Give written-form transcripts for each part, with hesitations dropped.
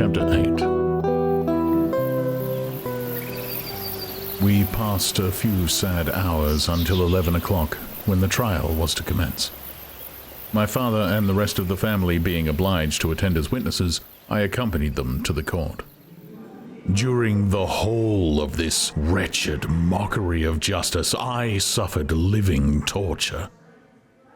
Chapter 8. We passed a few sad hours until 11 o'clock, when the trial was to commence. My father and the rest of the family being obliged to attend as witnesses, I accompanied them to the court. During the whole of this wretched mockery of justice, I suffered living torture.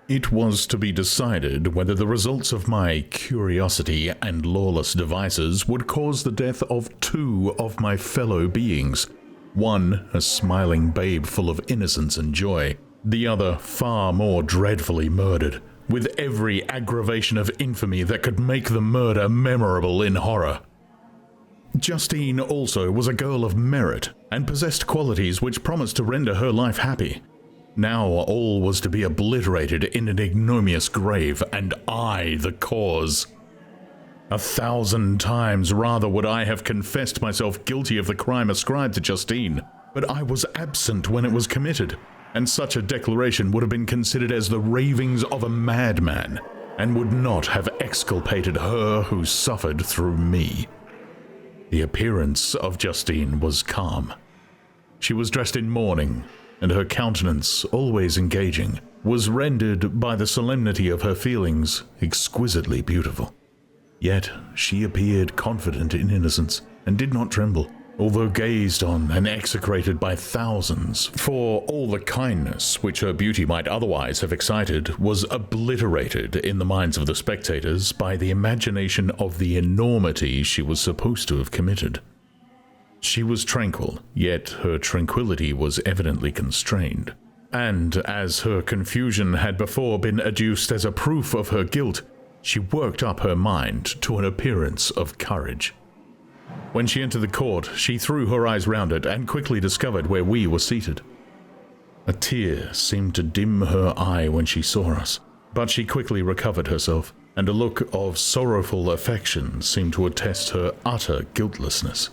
It was to be decided whether the results of my curiosity and lawless devices would cause the death of two of my fellow beings, one a smiling babe full of innocence and joy, the other far more dreadfully murdered, with every aggravation of infamy that could make the murder memorable in horror. Justine also was a girl of merit, and possessed qualities which promised to render her life happy. Now all was to be obliterated in an ignominious grave, and I the cause. 1,000 times rather would I have confessed myself guilty of the crime ascribed to Justine, but I was absent when it was committed, and such a declaration would have been considered as the ravings of a madman, and would not have exculpated her who suffered through me. The appearance of Justine was calm. She was dressed in mourning, and her countenance, always engaging, was rendered by the solemnity of her feelings exquisitely beautiful. Yet she appeared confident in innocence, and did not tremble, although gazed on and execrated by thousands, for all the kindness which her beauty might otherwise have excited was obliterated in the minds of the spectators by the imagination of the enormity she was supposed to have committed. She was tranquil, yet her tranquillity was evidently constrained, and as her confusion had before been adduced as a proof of her guilt, she worked up her mind to an appearance of courage. When she entered the court, she threw her eyes round it and quickly discovered where we were seated. A tear seemed to dim her eye when she saw us, but she quickly recovered herself, and a look of sorrowful affection seemed to attest her utter guiltlessness.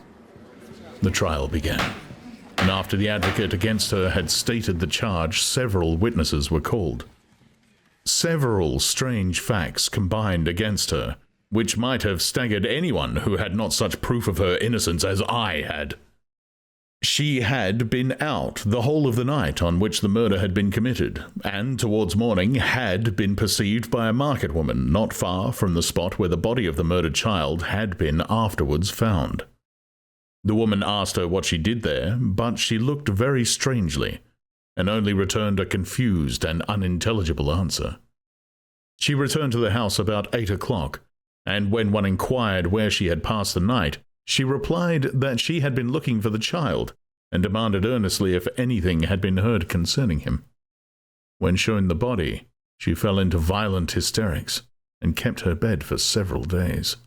The trial began, and after the advocate against her had stated the charge, several witnesses were called. Several strange facts combined against her, which might have staggered anyone who had not such proof of her innocence as I had. She had been out the whole of the night on which the murder had been committed, and towards morning had been perceived by a market woman not far from the spot where the body of the murdered child had been afterwards found. The woman asked her what she did there, but she looked very strangely, and only returned a confused and unintelligible answer. She returned to the house about 8 o'clock, and when one inquired where she had passed the night, she replied that she had been looking for the child, and demanded earnestly if anything had been heard concerning him. When shown the body, she fell into violent hysterics, and kept her bed for several days.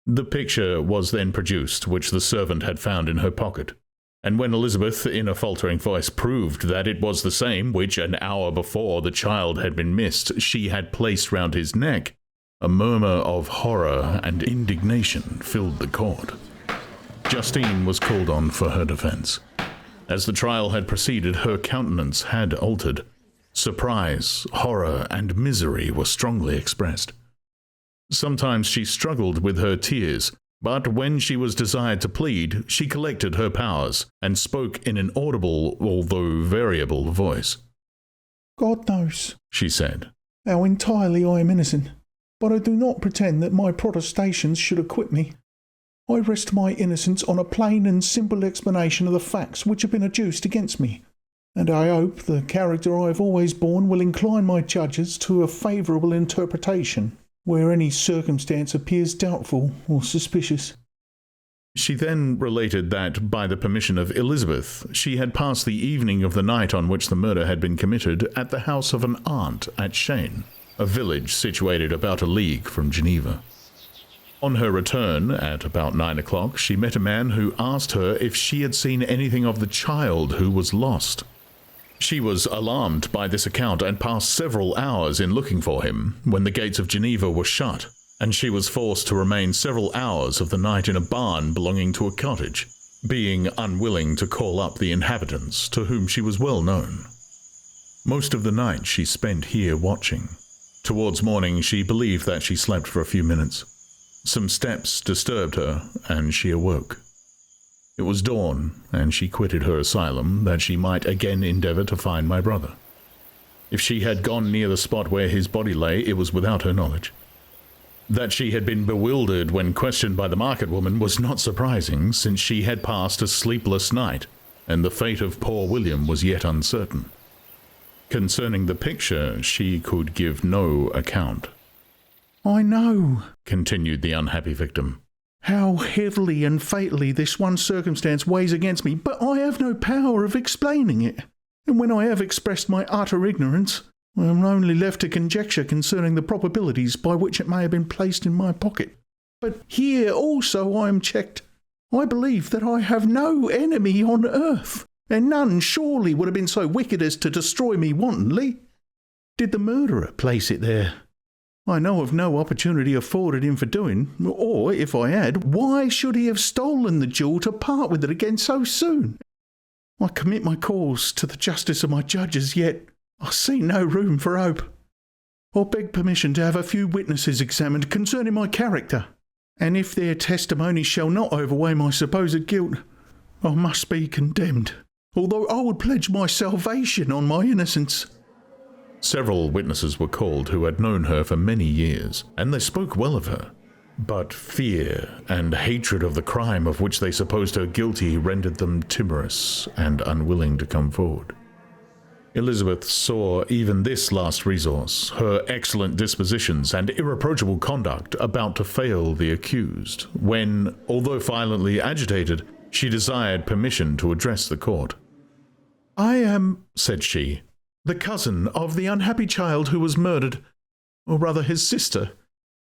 The picture was then produced which the servant had found in her pocket, and when Elizabeth, in a faltering voice, proved that it was the same which an hour before the child had been missed she had placed round his neck, a murmur of horror and indignation filled the court. Justine was called on for her defense. As the trial had proceeded, her countenance had altered. Surprise, horror, and misery were strongly expressed. Sometimes she struggled with her tears, but when she was desired to plead, she collected her powers, and spoke in an audible, although variable, voice. "God knows," she said, "how entirely I am innocent, but I do not pretend that my protestations should acquit me. I rest my innocence on a plain and simple explanation of the facts which have been adduced against me, and I hope the character I have always borne will incline my judges to a favourable interpretation where any circumstance appears doubtful or suspicious." She then related that, by the permission of Elizabeth, she had passed the evening of the night on which the murder had been committed at the house of an aunt at Cheyne, a village situated about a league from Geneva. On her return, at about 9 o'clock, she met a man who asked her if she had seen anything of the child who was lost. She was alarmed by this account and passed several hours in looking for him, when the gates of Geneva were shut, and she was forced to remain several hours of the night in a barn belonging to a cottage, being unwilling to call up the inhabitants, to whom she was well known. Most of the night she spent here watching. Towards morning she believed that she slept for a few minutes. Some steps disturbed her, and she awoke. It was dawn, and she quitted her asylum that she might again endeavour to find my brother. If she had gone near the spot where his body lay, it was without her knowledge. That she had been bewildered when questioned by the market woman was not surprising, since she had passed a sleepless night, and the fate of poor William was yet uncertain. Concerning the picture, she could give no account. "I know," continued the unhappy victim, "how heavily and fatally this one circumstance weighs against me, but I have no power of explaining it. And when I have expressed my utter ignorance, I am only left to conjecture concerning the probabilities by which it may have been placed in my pocket. But here also I am checked. I believe that I have no enemy on earth, and none surely would have been so wicked as to destroy me wantonly. Did the murderer place it there? I know of no opportunity afforded him for doing, or, if I had, why should he have stolen the jewel to part with it again so soon? I commit my cause to the justice of my judges, yet I see no room for hope. I beg permission to have a few witnesses examined concerning my character, and if their testimony shall not overweigh my supposed guilt, I must be condemned, although I would pledge my salvation on my innocence." Several witnesses were called who had known her for many years, and they spoke well of her. But fear and hatred of the crime of which they supposed her guilty rendered them timorous and unwilling to come forward. Elizabeth saw even this last resource, her excellent dispositions and irreproachable conduct, about to fail the accused, when, although violently agitated, she desired permission to address the court. "I am," said she, "the cousin of the unhappy child who was murdered, or rather his sister,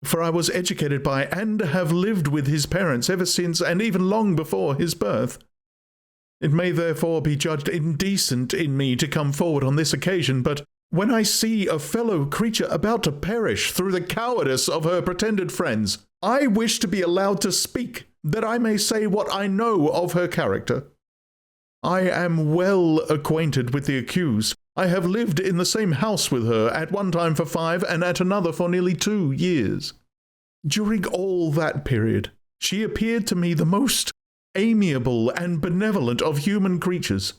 for I was educated by and have lived with his parents ever since and even long before his birth. It may therefore be judged indecent in me to come forward on this occasion, but when I see a fellow creature about to perish through the cowardice of her pretended friends, I wish to be allowed to speak, that I may say what I know of her character. I am well acquainted with the accused. I have lived in the same house with her, at one time for 5 and at another for nearly 2 years. During all that period, she appeared to me the most amiable and benevolent of human creatures.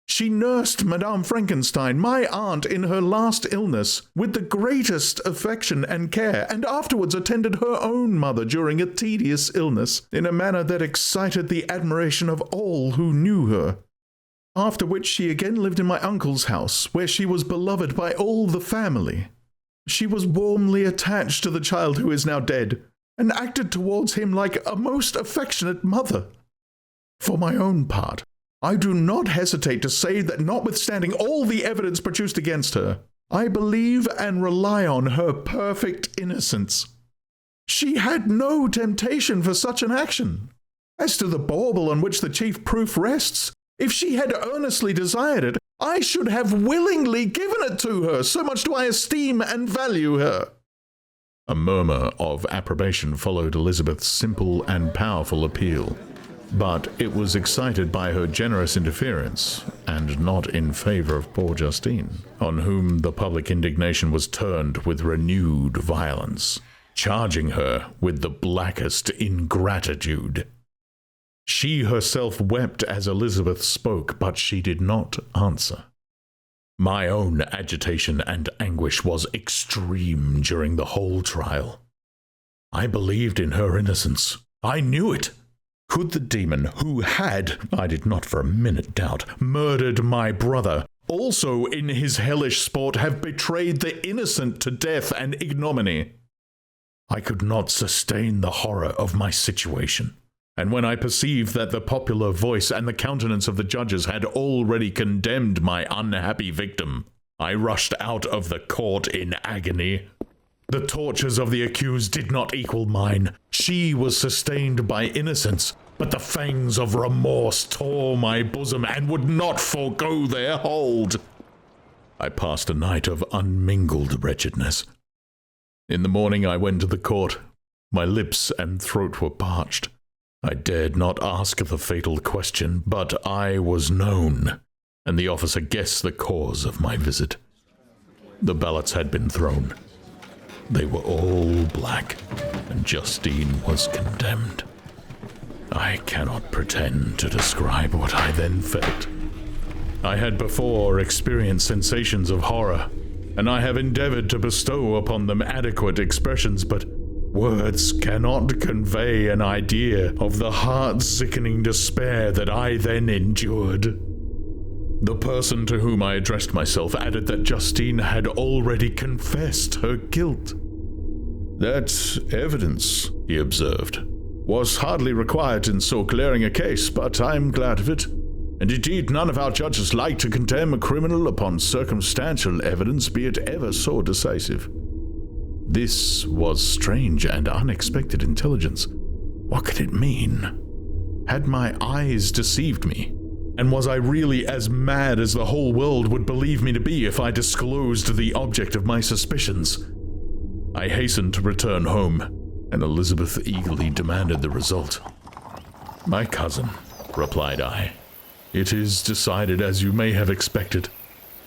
She nursed Madame Frankenstein, my aunt, in her last illness, with the greatest affection and care, and afterwards attended her own mother during a tedious illness, in a manner that excited the admiration of all who knew her. After which she again lived in my uncle's house, where she was beloved by all the family. She was warmly attached to the child who is now dead, and acted towards him like a most affectionate mother. For my own part, I do not hesitate to say that notwithstanding all the evidence produced against her, I believe and rely on her perfect innocence. She had no temptation for such an action. As to the bauble on which the chief proof rests, if she had earnestly desired it, I should have willingly given it to her, so much do I esteem and value her." A murmur of approbation followed Elizabeth's simple and powerful appeal, but it was excited by her generous interference, and not in favour of poor Justine, on whom the public indignation was turned with renewed violence, charging her with the blackest ingratitude. She herself wept as Elizabeth spoke, but she did not answer. My own agitation and anguish was extreme during the whole trial. I believed in her innocence. I knew it. Could the demon who had, I did not for a minute doubt, murdered my brother, also in his hellish sport have betrayed the innocent to death and ignominy? I could not sustain the horror of my situation, and when I perceived that the popular voice and the countenance of the judges had already condemned my unhappy victim, I rushed out of the court in agony. The tortures of the accused did not equal mine. She was sustained by innocence, but the fangs of remorse tore my bosom and would not forego their hold. I passed a night of unmingled wretchedness. In the morning I went to the court. My lips and throat were parched. I dared not ask the fatal question, but I was known, and the officer guessed the cause of my visit. The ballots had been thrown. They were all black, and Justine was condemned. I cannot pretend to describe what I then felt. I had before experienced sensations of horror, and I have endeavored to bestow upon them adequate expressions, but words cannot convey an idea of the heart-sickening despair that I then endured. The person to whom I addressed myself added that Justine had already confessed her guilt. That evidence, he observed, was hardly required in so glaring a case, but I'm glad of it. And indeed, none of our judges like to condemn a criminal upon circumstantial evidence, be it ever so decisive. This was strange and unexpected intelligence. What could it mean? Had my eyes deceived me? And was I really as mad as the whole world would believe me to be if I disclosed the object of my suspicions? I hastened to return home, and Elizabeth eagerly demanded the result. "My cousin," replied I, "it is decided as you may have expected.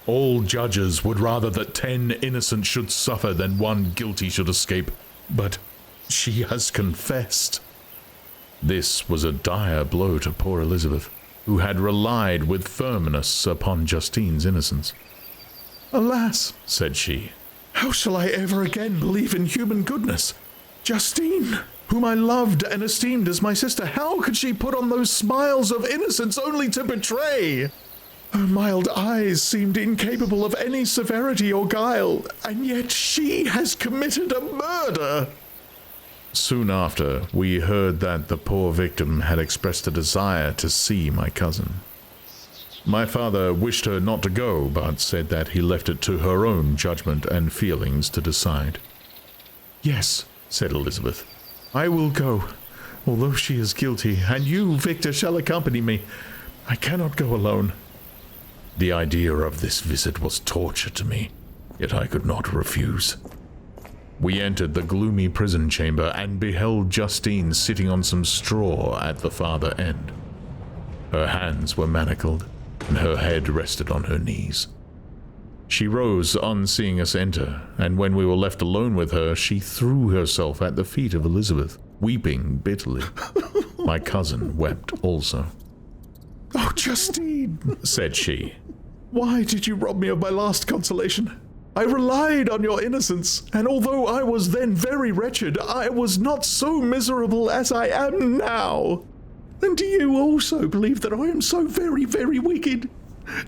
All judges would rather that 10 innocent should suffer than 1 guilty should escape, but she has confessed." This was a dire blow to poor Elizabeth, who had relied with firmness upon Justine's innocence. "Alas," said she, "how shall I ever again believe in human goodness? Justine, whom I loved and esteemed as my sister, how could she put on those smiles of innocence only to betray? Her mild eyes seemed incapable of any severity or guile, and yet she has committed a murder." Soon after, we heard that the poor victim had expressed a desire to see my cousin. My father wished her not to go, but said that he left it to her own judgment and feelings to decide. "Yes," said Elizabeth, "I will go, although she is guilty, and you, Victor, shall accompany me. I cannot go alone." The idea of this visit was torture to me, yet I could not refuse. We entered the gloomy prison chamber and beheld Justine sitting on some straw at the farther end. Her hands were manacled, and her head rested on her knees. She rose on seeing us enter, and when we were left alone with her, she threw herself at the feet of Elizabeth, weeping bitterly. My cousin wept also. "Oh, Justine," said she, "why did you rob me of my last consolation? I relied on your innocence, and although I was then very wretched, I was not so miserable as I am now. And do you also believe that I am so very, very wicked?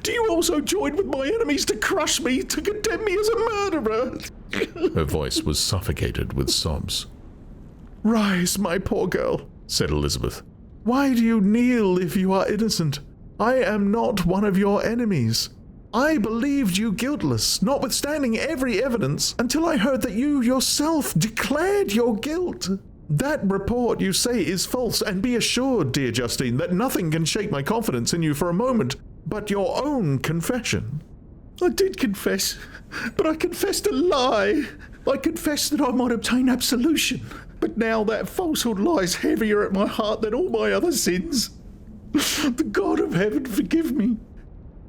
Do you also join with my enemies to crush me, to condemn me as a murderer?" Her voice was suffocated with sobs. "Rise, my poor girl," said Elizabeth. "Why do you kneel if you are innocent? I am not one of your enemies. I believed you guiltless, notwithstanding every evidence, until I heard that you yourself declared your guilt. That report, you say, is false, and be assured, dear Justine, that nothing can shake my confidence in you for a moment but your own confession." "I did confess, but I confessed a lie. I confessed that I might obtain absolution, but now that falsehood lies heavier at my heart than all my other sins. The God of heaven forgive me.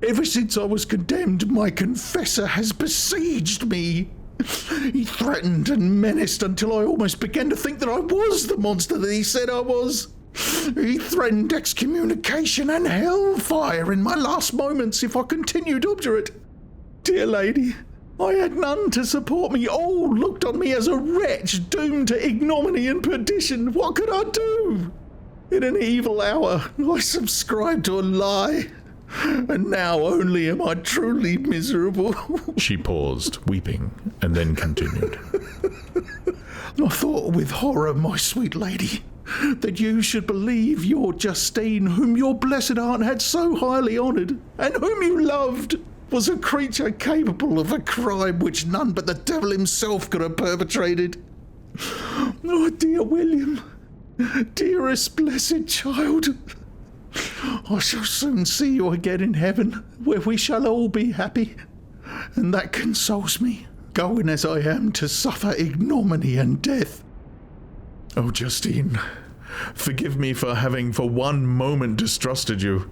Ever since I was condemned, my confessor has besieged me. He threatened and menaced until I almost began to think that I was the monster that he said I was. He threatened excommunication and hellfire in my last moments if I continued obdurate. Dear lady, I had none to support me. All looked on me as a wretch doomed to ignominy and perdition. What could I do? In an evil hour, I subscribed to a lie. And now only am I truly miserable." She paused, weeping, and then continued. "I thought with horror, my sweet lady, that you should believe your Justine, whom your blessed aunt had so highly honoured, and whom you loved, was a creature capable of a crime which none but the devil himself could have perpetrated. Oh, dear William, dearest blessed child, I shall soon see you again in heaven, where we shall all be happy, and that consoles me, going as I am to suffer ignominy and death. Oh, Justine, forgive me for having for one moment distrusted you.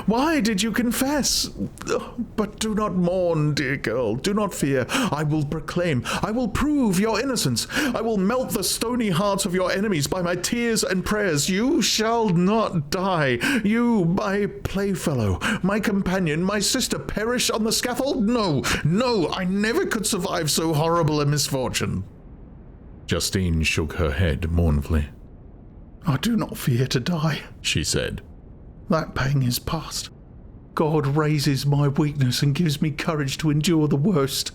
Why did you confess? But do not mourn, dear girl. Do not fear. I will proclaim. I will prove your innocence. I will melt the stony hearts of your enemies by my tears and prayers. You shall not die. You, my playfellow, my companion, my sister, perish on the scaffold? No, no, I never could survive so horrible a misfortune. Justine shook her head mournfully. I do not fear to die, she said. That pang is past. God raises my weakness and gives me courage to endure the worst.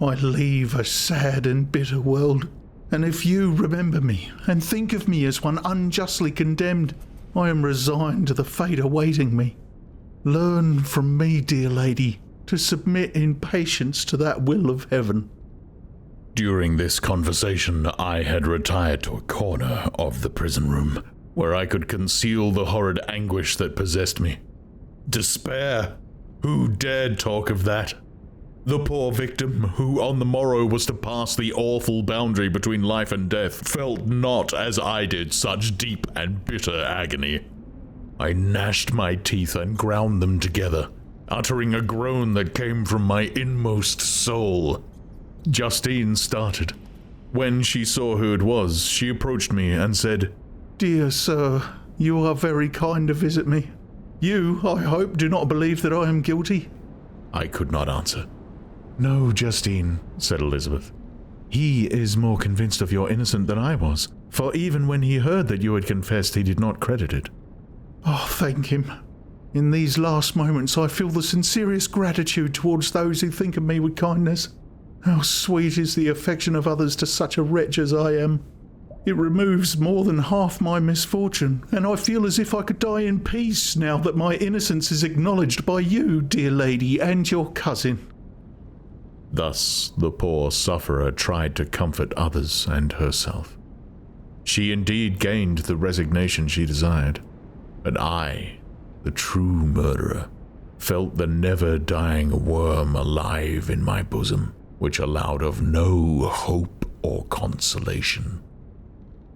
I leave a sad and bitter world, and if you remember me and think of me as one unjustly condemned, I am resigned to the fate awaiting me. Learn from me, dear lady, to submit in patience to that will of heaven. During this conversation, I had retired to a corner of the prison room, where I could conceal the horrid anguish that possessed me. Despair! Who dared talk of that? The poor victim, who on the morrow was to pass the awful boundary between life and death, felt not, as I did, such deep and bitter agony. I gnashed my teeth and ground them together, uttering a groan that came from my inmost soul. Justine started. When she saw who it was, she approached me and said, Dear sir, you are very kind to visit me. You, I hope, do not believe that I am guilty? I could not answer. No, Justine, said Elizabeth. He is more convinced of your innocence than I was, for even when he heard that you had confessed, he did not credit it. Oh, thank him. In these last moments I feel the sincerest gratitude towards those who think of me with kindness. How sweet is the affection of others to such a wretch as I am. It removes more than half my misfortune, and I feel as if I could die in peace now that my innocence is acknowledged by you, dear lady, and your cousin. Thus the poor sufferer tried to comfort others and herself. She indeed gained the resignation she desired, but I, the true murderer, felt the never-dying worm alive in my bosom, which allowed of no hope or consolation.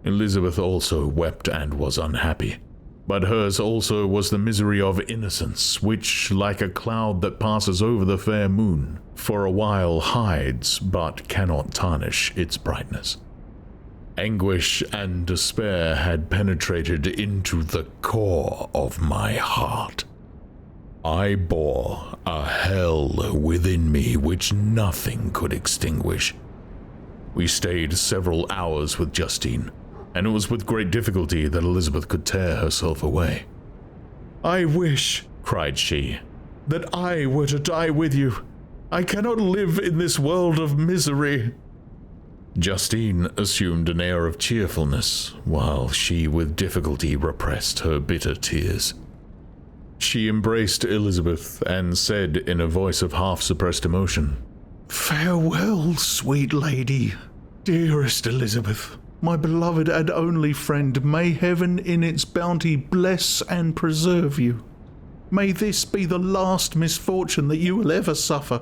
Elizabeth also wept and was unhappy, but hers also was the misery of innocence, which, like a cloud that passes over the fair moon, for a while hides but cannot tarnish its brightness. Anguish and despair had penetrated into the core of my heart. I bore a hell within me which nothing could extinguish. We stayed several hours with Justine, and it was with great difficulty that Elizabeth could tear herself away. I wish, cried she, that I were to die with you. I cannot live in this world of misery. Justine assumed an air of cheerfulness, while she with difficulty repressed her bitter tears. She embraced Elizabeth and said in a voice of half-suppressed emotion, Farewell, sweet lady, dearest Elizabeth, my beloved and only friend, may heaven in its bounty bless and preserve you. May this be the last misfortune that you will ever suffer.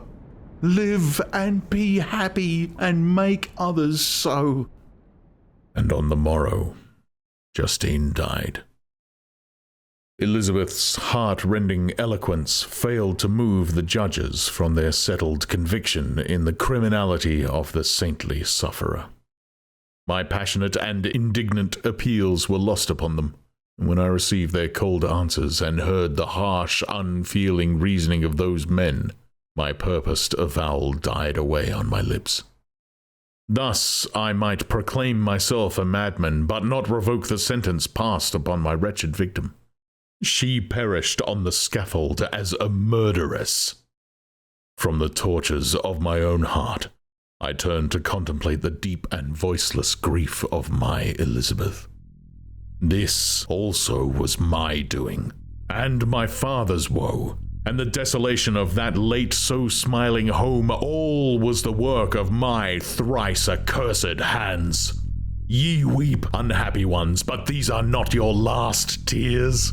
Live and be happy and make others so. And on the morrow, Justine died. Elizabeth's heart-rending eloquence failed to move the judges from their settled conviction in the criminality of the saintly sufferer. My passionate and indignant appeals were lost upon them, and when I received their cold answers and heard the harsh, unfeeling reasoning of those men, my purposed avowal died away on my lips. Thus I might proclaim myself a madman, but not revoke the sentence passed upon my wretched victim. She perished on the scaffold as a murderess. From the tortures of my own heart, I turned to contemplate the deep and voiceless grief of my Elizabeth. This also was my doing, and my father's woe, and the desolation of that late so smiling home, all was the work of my thrice accursed hands. Ye weep, unhappy ones, but these are not your last tears.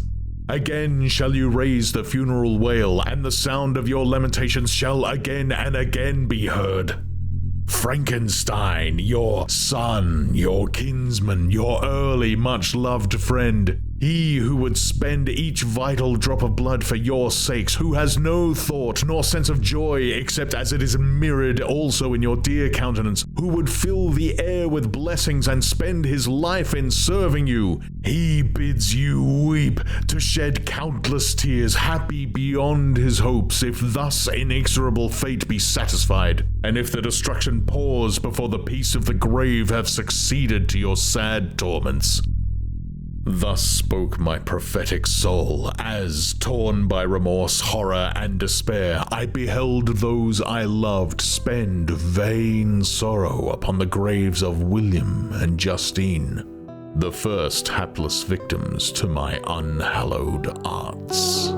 Again shall you raise the funeral wail, and the sound of your lamentations shall again and again be heard. Frankenstein, your son, your kinsman, your early much-loved friend, He who would spend each vital drop of blood for your sakes, who has no thought nor sense of joy except as it is mirrored also in your dear countenance, who would fill the air with blessings and spend his life in serving you, he bids you weep, to shed countless tears, happy beyond his hopes, if thus inexorable fate be satisfied, and if the destruction pause before the peace of the grave have succeeded to your sad torments. Thus spoke my prophetic soul, as, torn by remorse, horror, and despair, I beheld those I loved spend vain sorrow upon the graves of William and Justine, the first hapless victims to my unhallowed arts.